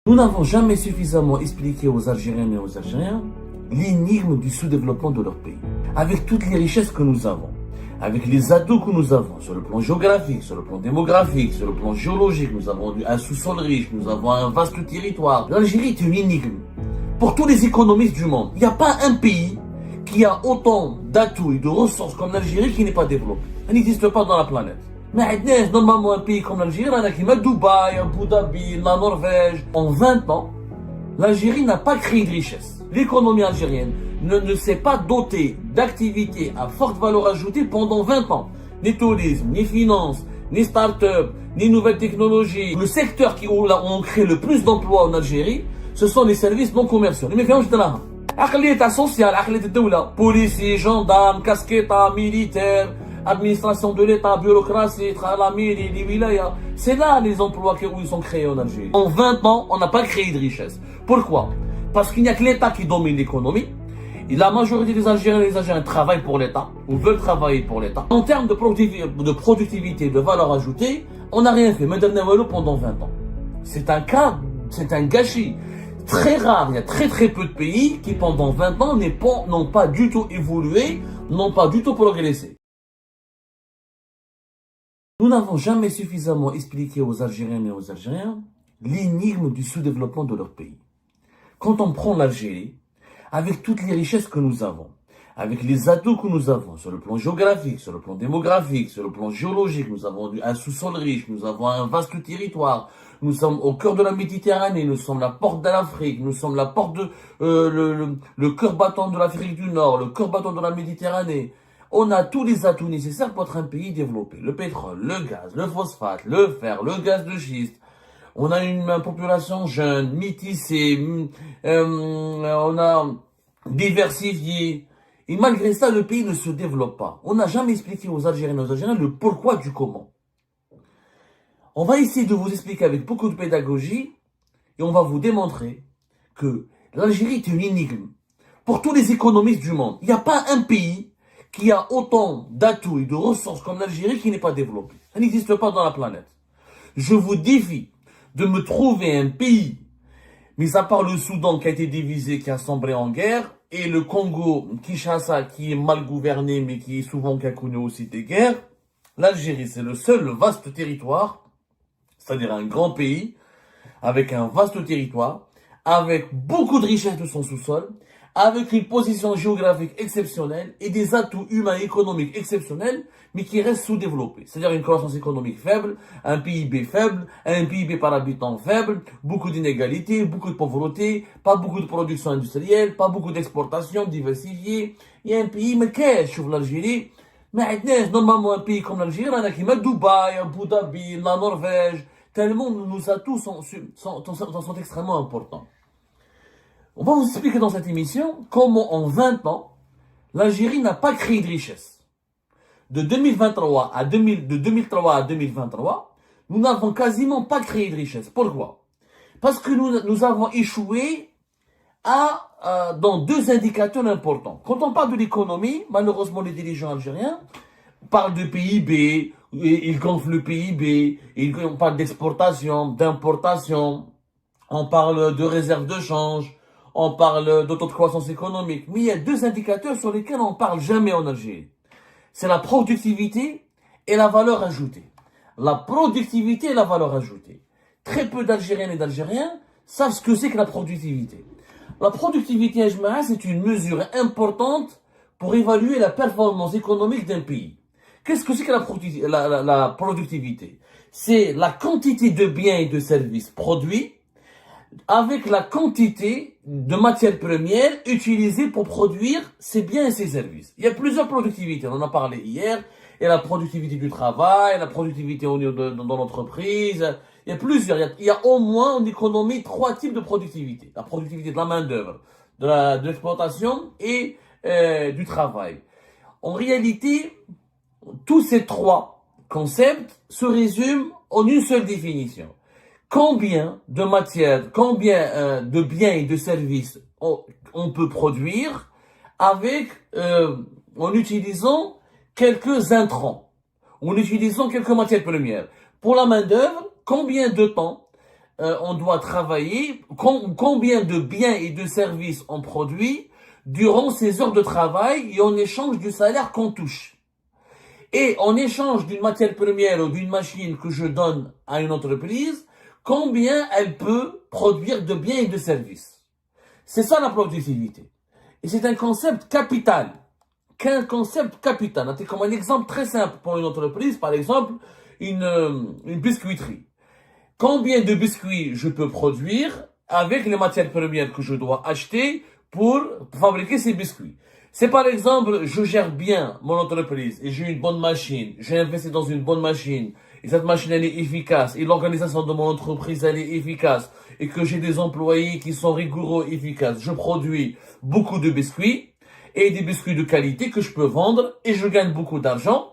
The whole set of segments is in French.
Nous n'avons jamais suffisamment expliqué aux Algériennes et aux Algériens l'énigme du sous-développement de leur pays. Avec toutes les richesses que nous avons, avec les atouts que nous avons sur le plan géographique, sur le plan démographique, sur le plan géologique, nous avons un sous-sol riche, nous avons un vaste territoire. L'Algérie est une énigme pour tous les économistes du monde. Il n'y a pas un pays qui a autant d'atouts et de ressources comme l'Algérie qui n'est pas développé. Ça n'existe pas dans la planète. Mais normalement un pays comme l'Algérie, on a qui Dubaï, Abu Dhabi, la Norvège. En 20 ans, l'Algérie n'a pas créé de richesse. L'économie algérienne ne s'est pas dotée d'activités à forte valeur ajoutée pendant 20 ans. Ni tourisme, ni finance, ni start-up, ni nouvelles technologies. Le secteur où on crée le plus d'emplois en Algérie, ce sont les services non commerciaux. Mais فهمش دراهم. عقلية social, عقلية الدولة. Policiers, gendarmes, casquettes, militaires, administration de l'État, bureaucratie, la mairie, les wilayas. C'est là les emplois où ils sont créés en Algérie. En 20 ans, on n'a pas créé de richesse. Pourquoi? Parce qu'il n'y a que l'État qui domine l'économie. Et la majorité des Algériens et des Algériens travaillent pour l'État, ou veulent travailler pour l'État. En termes de productivité, de valeur ajoutée, on n'a rien fait. Pendant 20 ans. C'est un gâchis. Très rare, il y a très peu de pays qui pendant 20 ans n'ont pas du tout évolué, n'ont pas du tout progressé. Nous n'avons jamais suffisamment expliqué aux Algériennes et aux Algériens l'énigme du sous-développement de leur pays. Quand on prend l'Algérie, avec toutes les richesses que nous avons, avec les atouts que nous avons sur le plan géographique, sur le plan démographique, sur le plan géologique, nous avons un sous-sol riche, nous avons un vaste territoire, nous sommes au cœur de la Méditerranée, nous sommes la porte de l'Afrique, nous sommes la porte de le cœur battant de l'Afrique du Nord, le cœur battant de la Méditerranée. On a tous les atouts nécessaires pour être un pays développé. Le pétrole, le gaz, le phosphate, le fer, le gaz de schiste. On a une population jeune, métissée, on a diversifié. Et malgré ça, le pays ne se développe pas. On n'a jamais expliqué aux Algériens et aux Algériens le pourquoi du comment. On va essayer de vous expliquer avec beaucoup de pédagogie et on va vous démontrer que l'Algérie est une énigme pour tous les économistes du monde. Il n'y a pas un pays qui a autant d'atouts et de ressources comme l'Algérie qui n'est pas développé. Ça n'existe pas dans la planète. Je vous défie de me trouver un pays, mis à part le Soudan qui a été divisé, qui a sombré en guerre, et le Congo, Kinshasa, qui est mal gouverné, mais qui est souvent qui a connu aussi des guerres. L'Algérie, c'est le seul vaste territoire, c'est-à-dire un grand pays, avec un vaste territoire, avec beaucoup de richesses de son sous-sol, avec une position géographique exceptionnelle et des atouts humains et économiques exceptionnels, mais qui restent sous-développés. C'est-à-dire une croissance économique faible, un PIB faible, un PIB par habitant faible, beaucoup d'inégalités, beaucoup de pauvreté, pas beaucoup de production industrielle, pas beaucoup d'exportation diversifiée. Il y a un pays, mais qu'est-ce que l'Algérie? Mais normalement un pays comme l'Algérie, on a qui Dubaï, Abu Dhabi, la Norvège, tellement nos atouts sont extrêmement importants. On va vous expliquer dans cette émission comment en 20 ans, l'Algérie n'a pas créé de richesse. De 2003 à 2023, nous n'avons quasiment pas créé de richesse. Pourquoi? Parce que nous avons échoué dans deux indicateurs importants. Quand on parle de l'économie, malheureusement les dirigeants algériens parlent de PIB, ils gonflent le PIB, on parle d'exportation, d'importation, on parle de réserve de change, on parle de taux de croissance économique. Mais il y a deux indicateurs sur lesquels on ne parle jamais en Algérie. C'est la productivité et la valeur ajoutée. La productivité et la valeur ajoutée. Très peu d'Algériennes et d'Algériens savent ce que c'est que la productivité. La productivité, c'est une mesure importante pour évaluer la performance économique d'un pays. Qu'est-ce que c'est que la productivité? C'est la quantité de biens et de services produits avec la quantité de matières premières utilisées pour produire ces biens et ces services. Il y a plusieurs productivités, on en a parlé hier. Il y a la productivité du travail, la productivité dans l'entreprise. Il y a plusieurs, il y a au moins en économie 3 types de productivité. La productivité de la main-d'œuvre, de l'exploitation et du travail. En réalité, tous ces 3 concepts se résument en une seule définition. Combien de matières, combien de biens et de services on peut produire en utilisant quelques intrants, en utilisant quelques matières premières. Pour la main-d'œuvre, combien de temps on doit travailler, combien de biens et de services on produit durant ces heures de travail et en échange du salaire qu'on touche. Et en échange d'une matière première ou d'une machine que je donne à une entreprise, combien elle peut produire de biens et de services. C'est ça la productivité. Et c'est un concept capital. Qu'un concept capital. C'est comme un exemple très simple pour une entreprise, par exemple, une biscuiterie. Combien de biscuits je peux produire avec les matières premières que je dois acheter pour fabriquer ces biscuits. C'est par exemple, je gère bien mon entreprise et j'ai une bonne machine, j'ai investi dans une bonne machine, et cette machine elle est efficace, et l'organisation de mon entreprise elle est efficace, et que j'ai des employés qui sont rigoureux et efficaces, je produis beaucoup de biscuits, et des biscuits de qualité que je peux vendre, et je gagne beaucoup d'argent,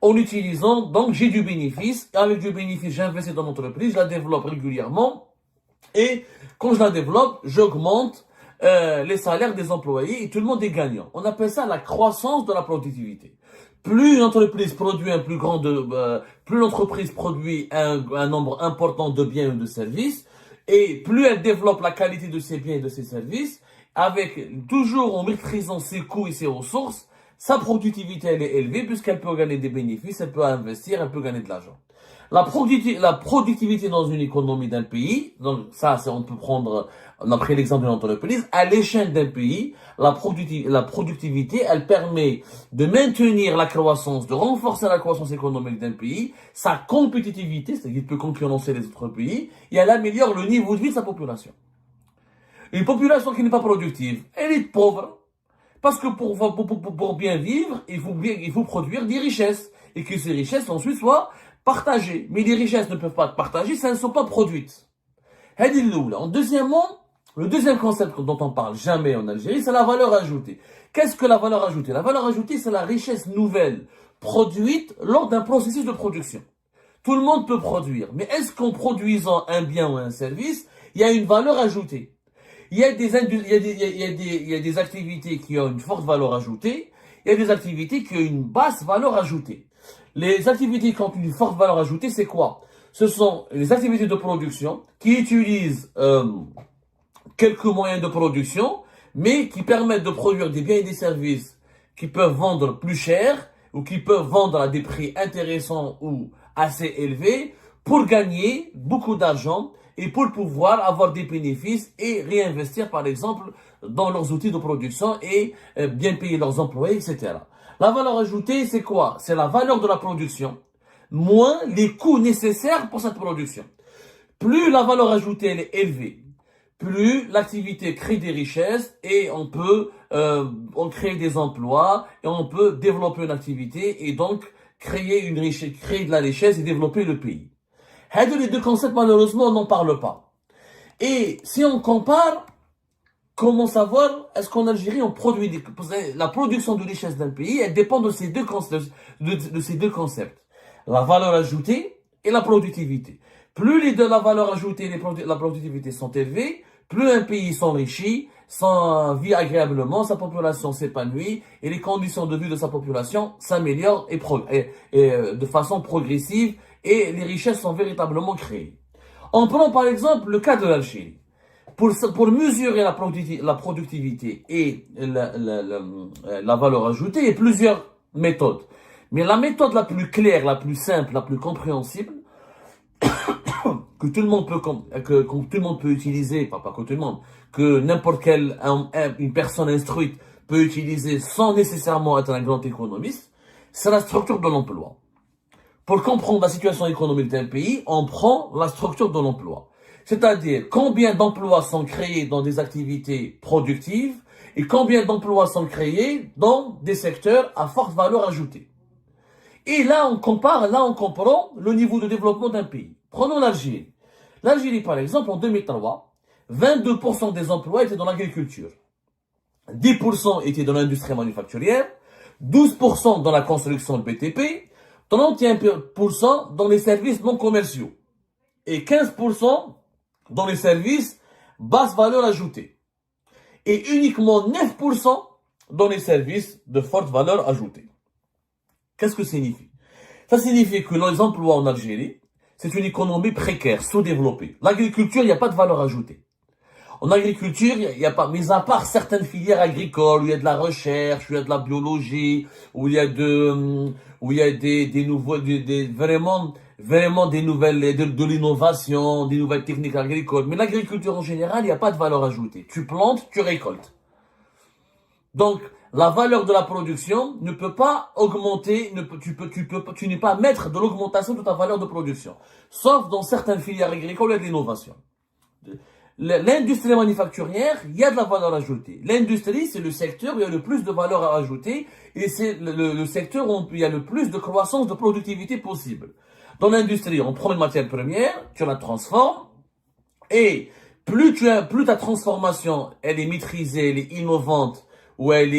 en utilisant, donc j'ai du bénéfice, et avec du bénéfice j'investis dans l'entreprise, je la développe régulièrement, et quand je la développe, j'augmente les salaires des employés et tout le monde est gagnant. On appelle ça la croissance de la productivité. Plus une entreprise produit plus l'entreprise produit un nombre important de biens et de services, et plus elle développe la qualité de ses biens et de ses services, avec toujours en maîtrisant ses coûts et ses ressources, sa productivité elle est élevée puisqu'elle peut gagner des bénéfices, elle peut investir, elle peut gagner de l'argent. La productivité dans une économie d'un pays, donc ça, on peut prendre, on a pris l'exemple d'une entreprise, à l'échelle d'un pays, la productivité, elle permet de maintenir la croissance, de renforcer la croissance économique d'un pays, sa compétitivité, c'est-à-dire qu'il peut concurrencer les autres pays, et elle améliore le niveau de vie de sa population. Une population qui n'est pas productive, elle est pauvre, parce que pour bien vivre, il faut produire des richesses, et que ces richesses ensuite soient partagées. Mais les richesses ne peuvent pas être partagées si elles ne sont pas produites. Deuxièmement, le deuxième concept dont on parle jamais en Algérie, c'est la valeur ajoutée. Qu'est-ce que la valeur ajoutée? La valeur ajoutée, c'est la richesse nouvelle produite lors d'un processus de production. Tout le monde peut produire, mais est-ce qu'en produisant un bien ou un service, il y a une valeur ajoutée? Il y a des activités qui ont une forte valeur ajoutée, il y a des activités qui ont une basse valeur ajoutée. Les activités qui ont une forte valeur ajoutée, c'est quoi? Ce sont les activités de production qui utilisent quelques moyens de production, mais qui permettent de produire des biens et des services qui peuvent vendre plus cher ou qui peuvent vendre à des prix intéressants ou assez élevés pour gagner beaucoup d'argent et pour pouvoir avoir des bénéfices et réinvestir, par exemple, dans leurs outils de production et bien payer leurs employés, etc. La valeur ajoutée, c'est quoi? C'est la valeur de la production, moins les coûts nécessaires pour cette production. Plus la valeur ajoutée elle est élevée, plus l'activité crée des richesses et on crée des emplois et on peut développer une activité et donc créer de la richesse et développer le pays. Les deux concepts, malheureusement, on n'en parle pas. Et si on compare, comment savoir est-ce qu'en Algérie on produit la production de richesse d'un pays, elle dépend de ces deux concepts, la valeur ajoutée et la productivité. Plus la valeur ajoutée et la productivité sont élevées, plus un pays s'enrichit, vit agréablement, sa population s'épanouit et les conditions de vie de sa population s'améliorent de façon progressive et les richesses sont véritablement créées. On prend par exemple le cas de l'Algérie. Pour mesurer la productivité et la valeur ajoutée, il y a plusieurs méthodes. Mais la méthode la plus claire, la plus simple, la plus compréhensible, que tout le monde peut utiliser, pas que tout le monde, que n'importe quelle une personne instruite peut utiliser sans nécessairement être un grand économiste, c'est la structure de l'emploi. Pour comprendre la situation économique d'un pays, on prend la structure de l'emploi. C'est-à-dire combien d'emplois sont créés dans des activités productives et combien d'emplois sont créés dans des secteurs à forte valeur ajoutée. Et là, on comprend le niveau de développement d'un pays. Prenons l'Algérie. L'Algérie, par exemple, en 2003, 22% des emplois étaient dans l'agriculture. 10% étaient dans l'industrie manufacturière, 12% dans la construction de BTP, 31% dans les services non commerciaux et 15% dans les services basse valeur ajoutée et uniquement 9% dans les services de forte valeur ajoutée. Qu'est-ce que ça signifie? Ça signifie que les emplois en Algérie, c'est une économie précaire, sous-développée. L'agriculture, il n'y a pas de valeur ajoutée. En agriculture, il y a pas, mis à part certaines filières agricoles où il y a de la recherche, où il y a de la biologie, où il y a des nouveaux, vraiment des nouvelles, de l'innovation, des nouvelles techniques agricoles. Mais l'agriculture en général, il n'y a pas de valeur ajoutée. Tu plantes, tu récoltes. Donc, la valeur de la production ne peut pas augmenter, tu n'es pas maître de l'augmentation de ta valeur de production. Sauf dans certaines filières agricoles, il y a de l'innovation. L'industrie manufacturière, il y a de la valeur ajoutée. L'industrie, c'est le secteur où il y a le plus de valeur à ajouter et c'est le secteur où il y a le plus de croissance de productivité possible. Dans l'industrie, on prend une matière première, tu la transformes et plus ta transformation, elle est maîtrisée, elle est innovante, où elle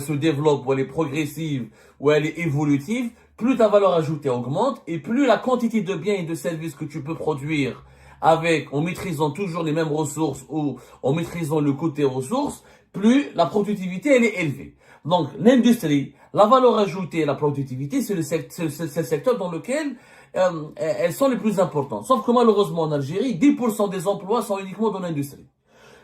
se développe, où elle est progressive, où elle est évolutive, plus ta valeur ajoutée augmente et plus la quantité de biens et de services que tu peux produire en maîtrisant toujours les mêmes ressources ou en maîtrisant le côté ressources, plus la productivité, elle est élevée. Donc, l'industrie, la valeur ajoutée et la productivité, c'est le secteur dans lequel elles sont les plus importantes. Sauf que malheureusement, en Algérie, 10% des emplois sont uniquement dans l'industrie.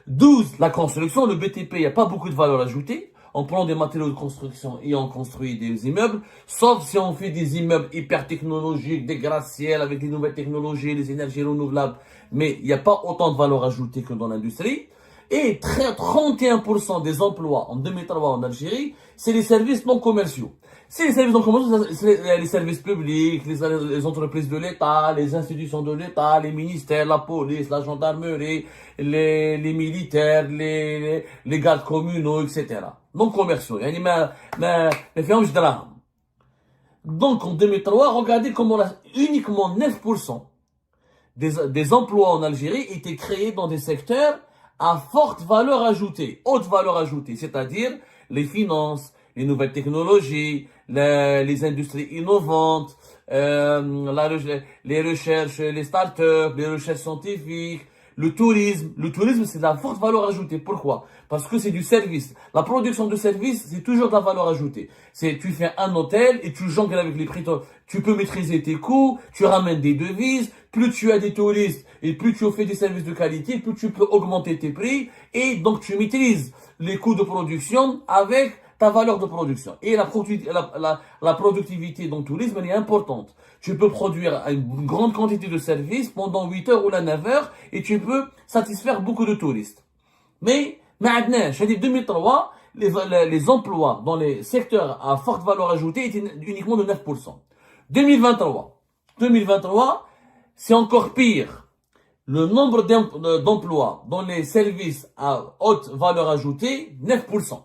12, la construction, le BTP, il n'y a pas beaucoup de valeur ajoutée. On prend des matériaux de construction et on construit des immeubles, sauf si on fait des immeubles hyper technologiques, des gratte-ciel avec des nouvelles technologies, les énergies renouvelables, mais il n'y a pas autant de valeur ajoutée que dans l'industrie. Et 31% des emplois en 2003 en Algérie, c'est les services non commerciaux. C'est les services non commerciaux, c'est les services publics, les entreprises de l'État, les institutions de l'État, les ministères, la police, la gendarmerie, les militaires, les gardes communaux, etc. Non commerciaux. Donc en 2003, regardez comment uniquement 9% des emplois en Algérie étaient créés dans des secteurs à forte valeur ajoutée, haute valeur ajoutée, c'est-à-dire les finances, les nouvelles technologies, les industries innovantes, les recherches, les startups, les recherches scientifiques, le tourisme. Le tourisme, c'est de la forte valeur ajoutée. Pourquoi? Parce que c'est du service. La production de service, c'est toujours de la valeur ajoutée. Tu fais un hôtel et tu jongles avec les prix. Tu peux maîtriser tes coûts, tu ramènes des devises. Plus tu as des touristes et plus tu fais des services de qualité, plus tu peux augmenter tes prix. Et donc, tu maîtrises les coûts de production avec ta valeur de production. Et la productivité dans le tourisme, elle est importante. Tu peux produire une grande quantité de services pendant 8 heures ou 9 heures et tu peux satisfaire beaucoup de touristes. Mais, maintenant, chez 2003, les emplois dans les secteurs à forte valeur ajoutée étaient uniquement de 9%. 2023, c'est encore pire. Le nombre d'emplois dans les services à haute valeur ajoutée, 9%.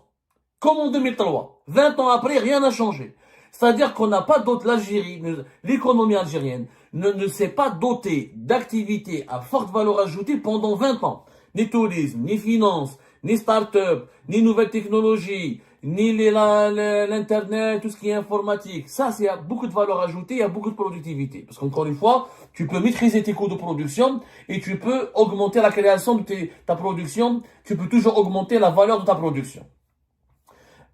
Comme en 2003. 20 ans après, rien n'a changé. C'est-à-dire qu'on n'a pas doté l'Algérie, l'économie algérienne ne s'est pas dotée d'activités à forte valeur ajoutée pendant 20 ans. Ni tourisme, ni finance, ni start-up, ni nouvelles technologies, ni l'internet, tout ce qui est informatique. Ça, c'est beaucoup de valeur ajoutée, il y a beaucoup de productivité. Parce qu'encore une fois, tu peux maîtriser tes coûts de production et tu peux augmenter la création de ta production. Tu peux toujours augmenter la valeur de ta production.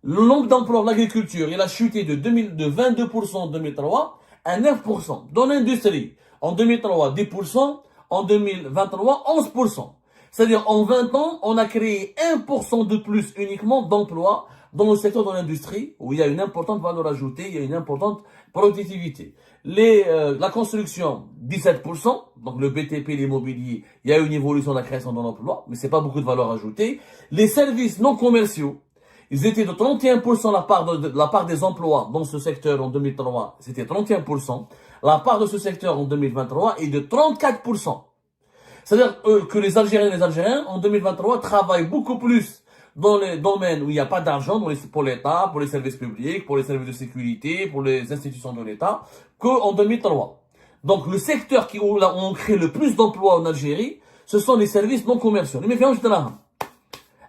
Le nombre d'emplois en agriculture, il a chuté de 22% en 2003 à 9%. Dans l'industrie, en 2003, 10%, en 2023, 11%. C'est-à-dire, en 20 ans, on a créé 1% de plus uniquement d'emplois dans le secteur de l'industrie, où il y a une importante valeur ajoutée, il y a une importante productivité. La construction, 17%, donc le BTP, l'immobilier, il y a une évolution de la création de l'emploi, mais c'est pas beaucoup de valeur ajoutée. Les services non commerciaux, ils étaient de 31%, la part des emplois dans ce secteur en 2003, c'était 31%. La part de ce secteur en 2023 est de 34%. C'est-à-dire que les Algériens et les Algériens, en 2023, travaillent beaucoup plus dans les domaines où il n'y a pas d'argent, pour l'État, pour les services publics, pour les services de sécurité, pour les institutions de l'État, qu'en 2003. Donc, le secteur où on crée le plus d'emplois en Algérie, ce sont les services non commerciaux. Mais viens, je te l'ai.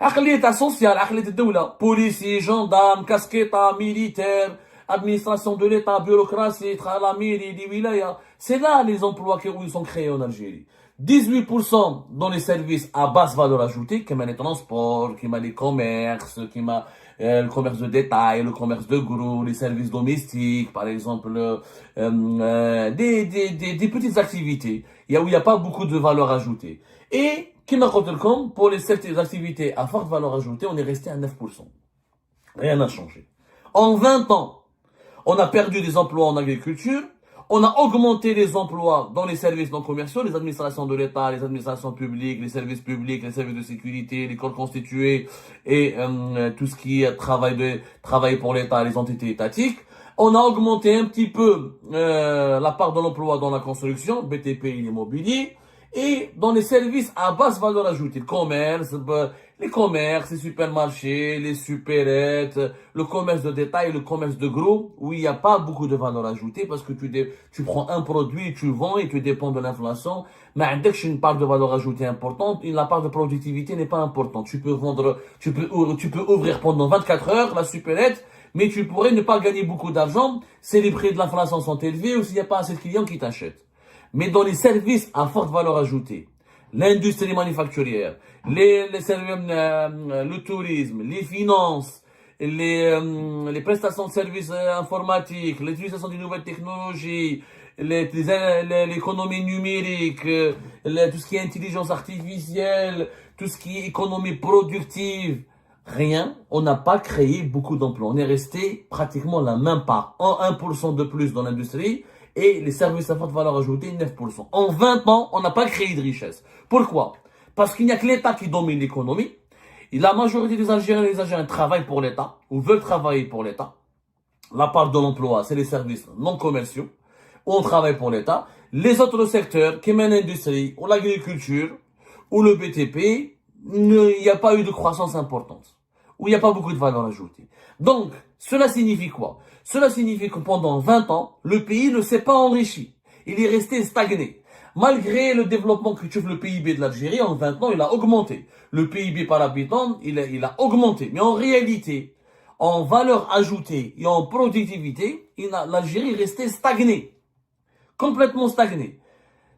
عقلية sociale, عقلية الدولة, policiers, gendarmes, casquettes, militaires, administration de l'État, bureaucratie, la mairie, les wilayas. C'est là les emplois qui sont créés en Algérie. 18% dans les services à basse valeur ajoutée, comme les transports, comme les commerces, comme le commerce de détail, le commerce de gros, les services domestiques, par exemple, des petites activités, où il n'y a pas beaucoup de valeur ajoutée. Et, comme pour les activités à forte valeur ajoutée, on est resté à 9%. Rien n'a changé. En 20 ans, on a perdu des emplois en agriculture, on a augmenté les emplois dans les services non commerciaux, les administrations de l'État, les administrations publiques, les services publics, les services de sécurité, les corps constitués et tout ce qui est travail pour l'État, les entités étatiques. On a augmenté un petit peu la part de l'emploi dans la construction, BTP et l'immobilier, et dans les services à basse valeur ajoutée, le commerce, les supermarchés, les supérettes, le commerce de détail, le commerce de gros, où il n'y a pas beaucoup de valeur ajoutée parce que tu prends un produit, tu vends et tu dépends de l'inflation. Mais dès que j'ai une part de valeur ajoutée importante, la part de productivité n'est pas importante. Tu peux ouvrir pendant 24 heures la supérette, mais tu pourrais ne pas gagner beaucoup d'argent si les prix de l'inflation sont élevés ou s'il n'y a pas assez de clients qui t'achètent. Mais dans les services à forte valeur ajoutée, l'industrie manufacturière, le tourisme, les finances, les prestations de services informatiques, l'utilisation des nouvelles technologies, l'économie numérique, tout ce qui est intelligence artificielle, tout ce qui est économie productive, rien, on n'a pas créé beaucoup d'emplois. On est resté pratiquement la même part, en 1% de plus dans l'industrie, et les services à forte valeur ajoutée, 9%. En 20 ans, on n'a pas créé de richesse. Pourquoi? Parce qu'il n'y a que l'État qui domine l'économie. Et la majorité des Algériens et des Algériens travaillent pour l'État, ou veulent travailler pour l'État. La part de l'emploi, c'est les services non commerciaux, où on travaille pour l'État. Les autres secteurs, comme l'industrie, ou l'agriculture, ou le BTP, il n'y a pas eu de croissance importante, où il n'y a pas beaucoup de valeur ajoutée. Donc, cela signifie quoi? Cela signifie que pendant 20 ans, le pays ne s'est pas enrichi. Il est resté stagné. Malgré le développement que trouve le PIB de l'Algérie, en 20 ans, il a augmenté. Le PIB par habitant, il a augmenté. Mais en réalité, en valeur ajoutée et en productivité, l'Algérie est restée stagnée. Complètement stagnée.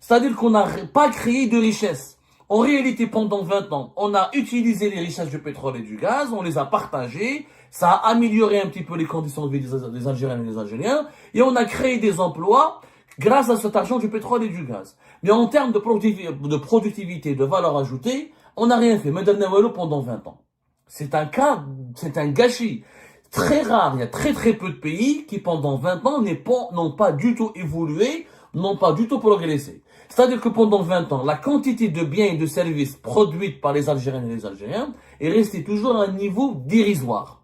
C'est-à-dire qu'on n'a pas créé de richesse. En réalité, pendant 20 ans, on a utilisé les richesses du pétrole et du gaz, on les a partagées, ça a amélioré un petit peu les conditions de vie des Algériennes et des Algériens, et on a créé des emplois grâce à cet argent du pétrole et du gaz. Mais en termes de productivité, de valeur ajoutée, on n'a rien fait. Medernawalo pendant 20 ans. C'est un gâchis très rare. Il y a très très peu de pays qui pendant 20 ans n'ont pas du tout évolué, n'ont pas du tout progressé. C'est-à-dire que pendant 20 ans, la quantité de biens et de services produits par les Algériennes et les Algériens est restée toujours à un niveau dérisoire.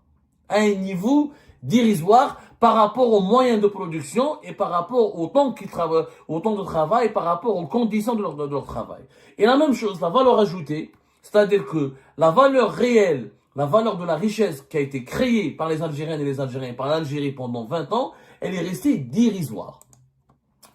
À un niveau dérisoire par rapport aux moyens de production et par rapport au temps de travail, par rapport aux conditions de leur travail. Et la même chose, la valeur ajoutée, c'est-à-dire que la valeur réelle, la valeur de la richesse qui a été créée par les Algériennes et les Algériens, par l'Algérie pendant 20 ans, elle est restée dérisoire.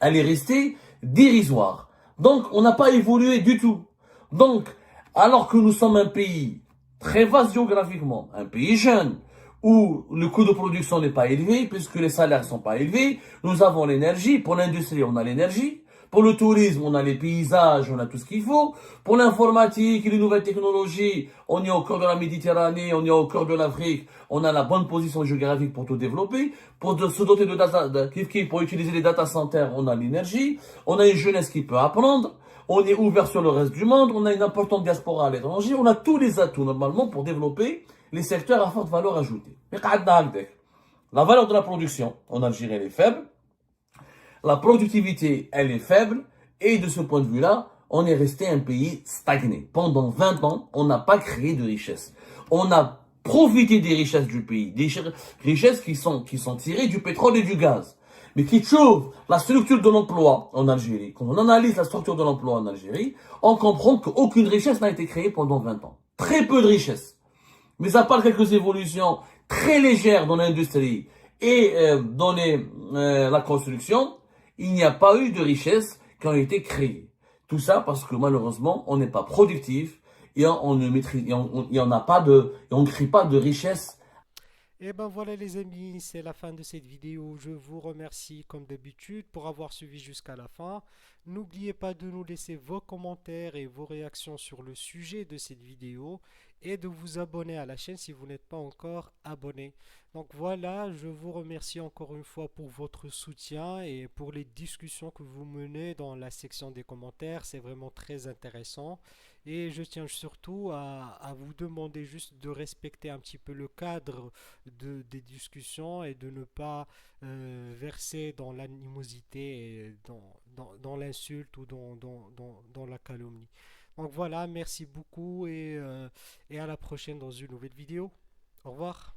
Elle est restée dérisoire. Donc, on n'a pas évolué du tout. Donc, alors que nous sommes un pays très vaste géographiquement, un pays jeune, où le coût de production n'est pas élevé, puisque les salaires ne sont pas élevés, nous avons l'énergie. Pour l'industrie, on a l'énergie. Pour le tourisme, on a les paysages, on a tout ce qu'il faut. Pour l'informatique et les nouvelles technologies, on est au cœur de la Méditerranée, on est au cœur de l'Afrique, on a la bonne position géographique pour tout développer. Pour se doter pour utiliser les data centers, on a l'énergie. On a une jeunesse qui peut apprendre. On est ouvert sur le reste du monde. On a une importante diaspora à l'étranger. On a tous les atouts, normalement, pour développer les secteurs à forte valeur ajoutée. Mais la valeur de la production en Algérie, elle est faible. La productivité, elle est faible. Et de ce point de vue-là, on est resté un pays stagné. Pendant 20 ans, on n'a pas créé de richesse. On a profité des richesses du pays. Des richesses qui sont tirées du pétrole et du gaz. Mais qui trouvent la structure de l'emploi en Algérie. Quand on analyse la structure de l'emploi en Algérie, on comprend qu'aucune richesse n'a été créée pendant 20 ans. Très peu de richesse. Mais à part quelques évolutions très légères dans l'industrie et dans la construction, il n'y a pas eu de richesses qui ont été créées. Tout ça parce que malheureusement, on n'est pas productif et on ne maîtrise, et on n'a pas de, et on ne crée pas de richesse. Et ben voilà les amis, c'est la fin de cette vidéo. Je vous remercie comme d'habitude pour avoir suivi jusqu'à la fin. N'oubliez pas de nous laisser vos commentaires et vos réactions sur le sujet de cette vidéo et de vous abonner à la chaîne si vous n'êtes pas encore abonné. Donc voilà, je vous remercie encore une fois pour votre soutien et pour les discussions que vous menez dans la section des commentaires. C'est vraiment très intéressant. Et je tiens surtout à vous demander juste de respecter un petit peu le cadre des discussions et de ne pas verser dans l'animosité, et dans l'insulte ou dans la calomnie. Donc voilà, merci beaucoup et à la prochaine dans une nouvelle vidéo. Au revoir.